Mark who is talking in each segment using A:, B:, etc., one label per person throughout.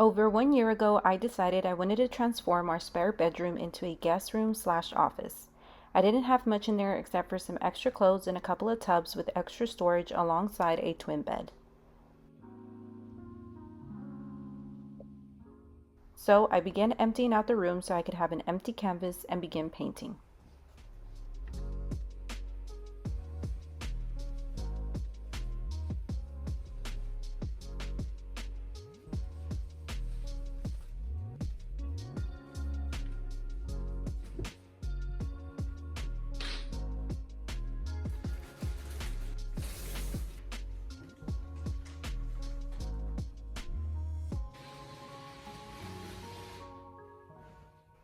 A: Over 1 year ago, I decided I wanted to transform our spare bedroom into a guest room slash office. I didn't have much in there except for some extra clothes and a couple of tubs with extra storage alongside a twin bed. So I began emptying out the room so I could have an empty canvas and begin painting.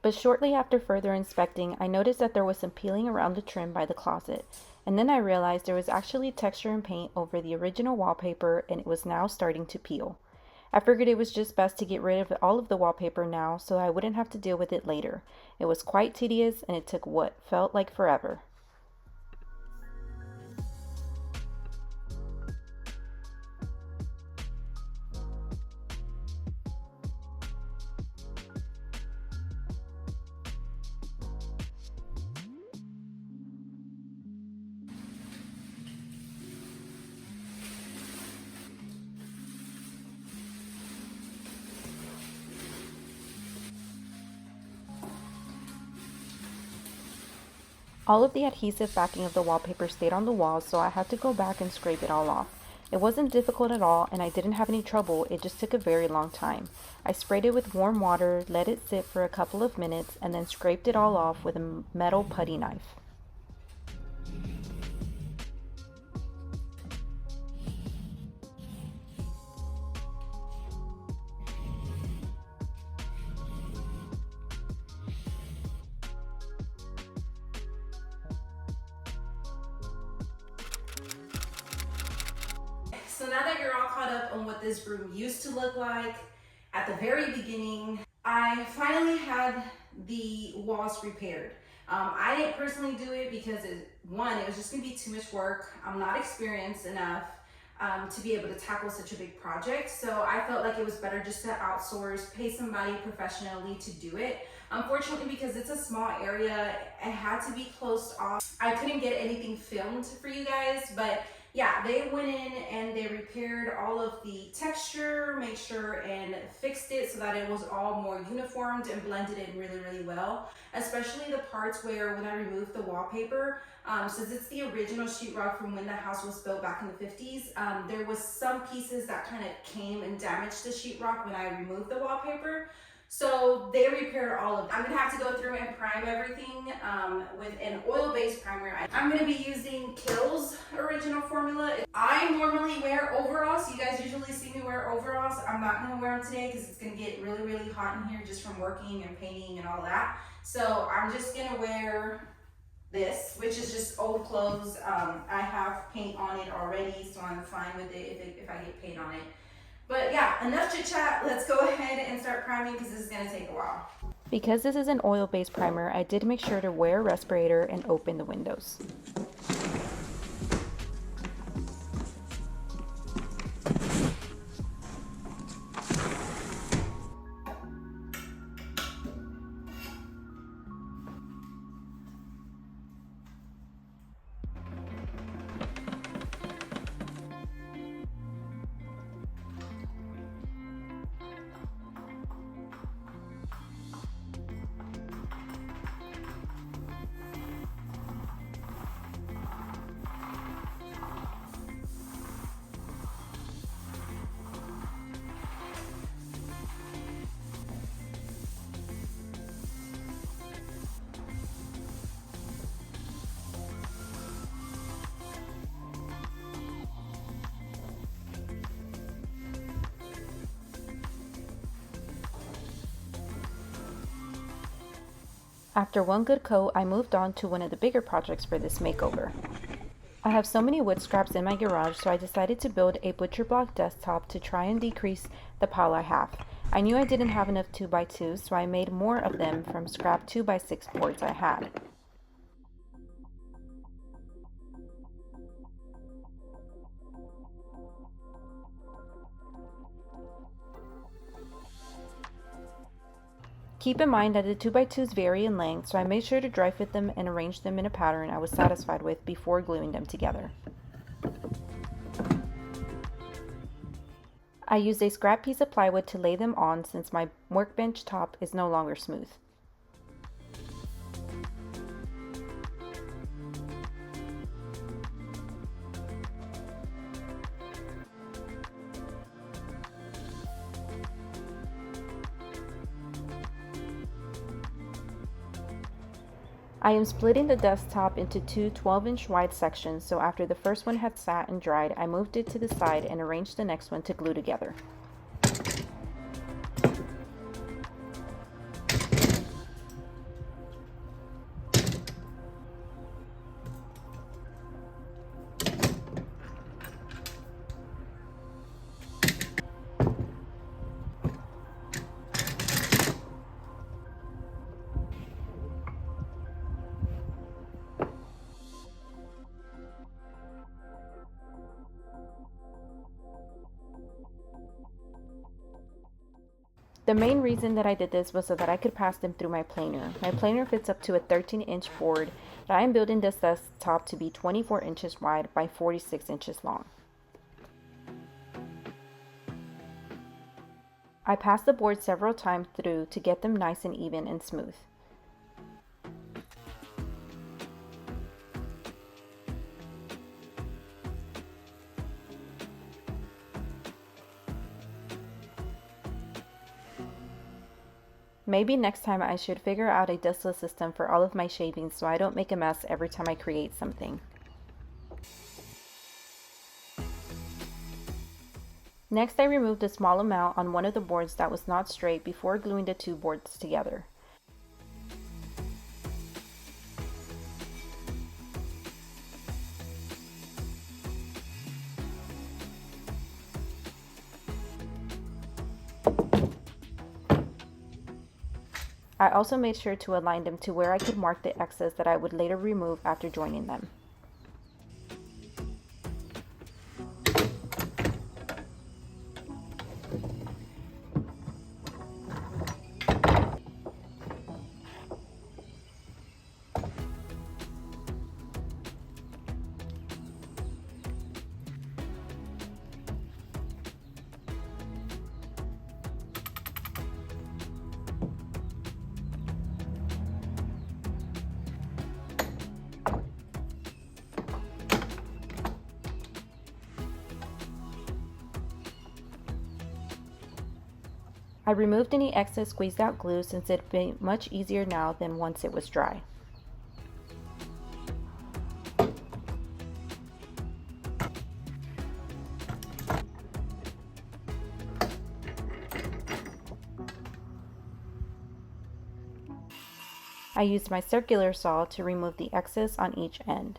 A: But shortly after further inspecting, I noticed that there was some peeling around the trim by the closet, and then I realized there was actually texture and paint over the original wallpaper and it was now starting to peel. I figured it was just best to get rid of all of the wallpaper now so I wouldn't have to deal with it later. It was quite tedious and it took what felt like forever. All of the adhesive backing of the wallpaper stayed on the walls, so I had to go back and scrape it all off. It wasn't difficult at all, and I didn't have any trouble, it just took a very long time. I sprayed it with warm water, let it sit for a couple of minutes, and then scraped it all off with a metal putty knife.
B: So now that you're all caught up on what this room used to look like, at the very beginning, I finally had the walls repaired. I didn't personally do it because it was just gonna be too much work. I'm not experienced enough to be able to tackle such a big project. So I felt like it was better just to outsource, pay somebody professionally to do it. Unfortunately, because it's a small area, it had to be closed off. I couldn't get anything filmed for you guys, but yeah, they went in and they repaired all of the texture, made sure and fixed it so that it was all more uniformed and blended in really, really well. Especially the parts where when I removed the wallpaper, since it's the original sheetrock from when the house was built back in the 50s, there was some pieces that kind of came and damaged the sheetrock when I removed the wallpaper. So they repaired all of it. I'm gonna have to go through and prime everything with an oil-based primer. I'm gonna be using Kiehl's original formula. I normally wear overalls. You guys usually see me wear overalls. I'm not gonna wear them today because it's gonna get really, really hot in here just from working and painting and all that. So I'm just gonna wear this, which is just old clothes. I have paint on it already, so I'm fine with it if I get paint on it. But yeah, enough chit chat. Let's go ahead and start priming because this is gonna take a while.
A: Because this is an oil-based primer, I did make sure to wear a respirator and open the windows. After one good coat, I moved on to one of the bigger projects for this makeover. I have so many wood scraps in my garage, so I decided to build a Butcherblock desktop to try and decrease the pile I have. I knew I didn't have enough 2x2s, so I made more of them from scrap 2x6 boards I had. Keep in mind that the 2x2s vary in length, so I made sure to dry fit them and arrange them in a pattern I was satisfied with before gluing them together. I used a scrap piece of plywood to lay them on since my workbench top is no longer smooth. I am splitting the desktop into two 12-inch wide sections, so after the first one had sat and dried, I moved it to the side and arranged the next one to glue together. The main reason that I did this was so that I could pass them through my planer. My planer fits up to a 13-inch board, but I am building this desktop to be 24 inches wide by 46 inches long. I passed the board several times through to get them nice and even and smooth. Maybe next time I should figure out a dustless system for all of my shavings so I don't make a mess every time I create something. Next, I removed a small amount on one of the boards that was not straight before gluing the two boards together. I also made sure to align them to where I could mark the excess that I would later remove after joining them. I removed any excess squeezed out glue since it'd be much easier now than once it was dry. I used my circular saw to remove the excess on each end.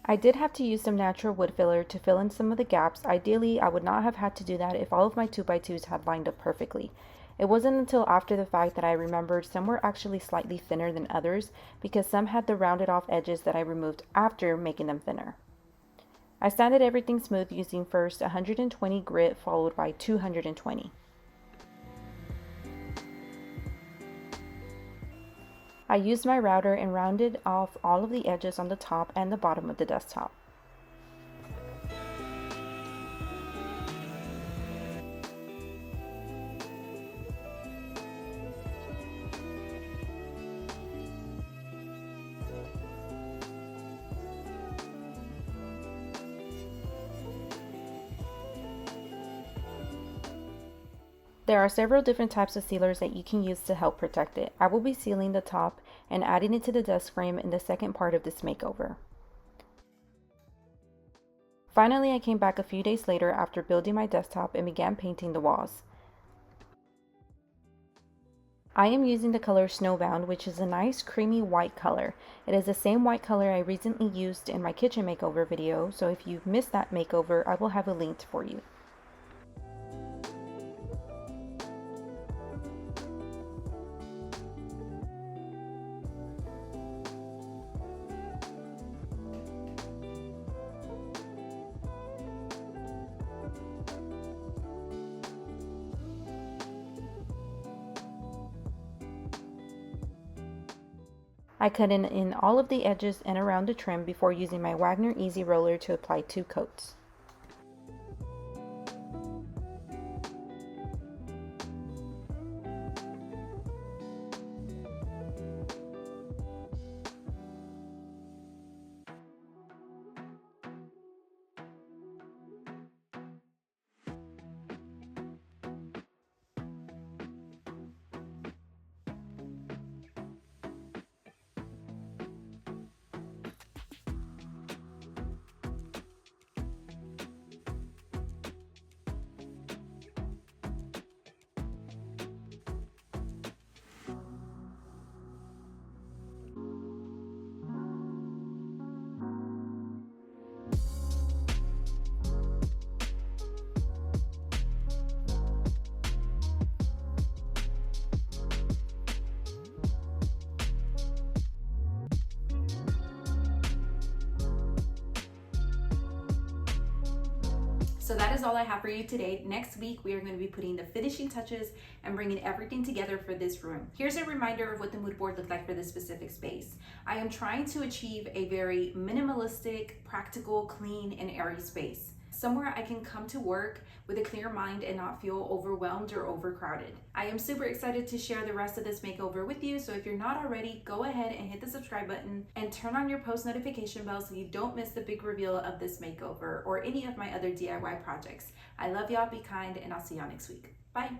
A: I did have to use some natural wood filler to fill in some of the gaps. Ideally, I would not have had to do that if all of my 2x2s had lined up perfectly. It wasn't until after the fact that I remembered some were actually slightly thinner than others because some had the rounded off edges that I removed after making them thinner. I sanded everything smooth using first 120 grit followed by 220. I used my router and rounded off all of the edges on the top and the bottom of the desktop. There are several different types of sealers that you can use to help protect it. I will be sealing the top and adding it to the desk frame in the second part of this makeover. Finally, I came back a few days later after building my desktop and began painting the walls. I am using the color Snowbound, which is a nice creamy white color. It is the same white color I recently used in my kitchen makeover video, so if you've missed that makeover, I will have it linked for you. I cut in all of the edges and around the trim before using my Wagner Easy Roller to apply 2 coats.
B: So that is all I have for you today. Next week, we are going to be putting the finishing touches and bringing everything together for this room. Here's a reminder of what the mood board looked like for this specific space. I am trying to achieve a very minimalistic, practical, clean, and airy space. Somewhere I can come to work with a clear mind and not feel overwhelmed or overcrowded. I am super excited to share the rest of this makeover with you, so if you're not already, go ahead and hit the subscribe button and turn on your post notification bell so you don't miss the big reveal of this makeover or any of my other DIY projects. I love y'all, be kind, and I'll see y'all next week. Bye.